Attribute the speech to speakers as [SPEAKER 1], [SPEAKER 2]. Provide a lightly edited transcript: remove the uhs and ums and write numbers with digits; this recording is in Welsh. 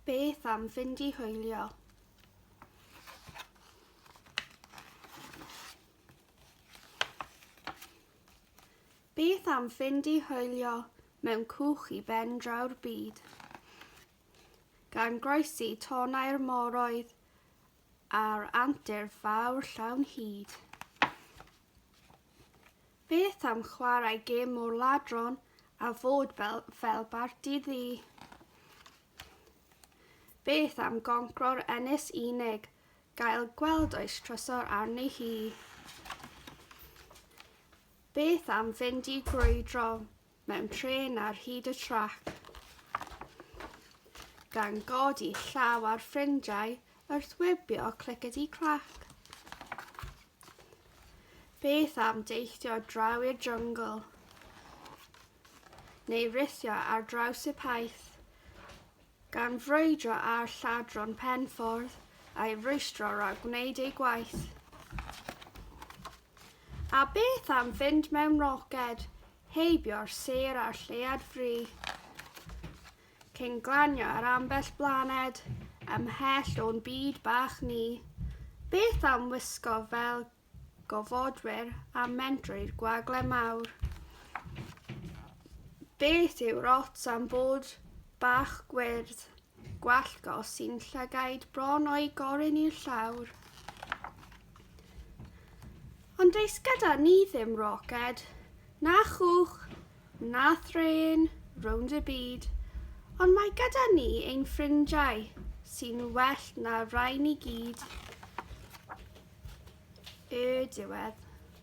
[SPEAKER 1] Beth am fynd I hwylio. Beth am fynd I hwylio mewn cwch I ben draw'r byd. Gan groesi tonau'r moroedd a'r antur fawr llawn hyd. Beth am chwarae gêm o'r ladron a fod fel barti ddi. Beth am goncro'r ynys unig, gael gweld oes trysor arni hi. Beth am fynd I grwydro mewn tren ar hyd y trac, gan godi llaw ar ffrindiau wrth wybio clickety-clack. Beth am deithio draw i'r jyngl, neu rithio ar draws y paeth, gan frwydro ar lladron penffordd a'i rwystro rhag gwneud ei gwaith. A beth am fynd mewn roced, heibio'r sêr a'r lleuad ffri, cyn glanio ar ambell blaned, ymhell o'n byd bach ni. Beth am wisgo fel gofodwyr a mentrwy'r gwagle mawr. Beth yw'r ots am bod bach gwyrdd, gwallgo sy'n llygaid bron o'i gorin i'r llawr. Ond eis gyda ni ddim roced, na chwch, na thren, rownd y byd, ond mae gyda ni ein ffrindiau sy'n well na rai ni gyd. Y diwedd.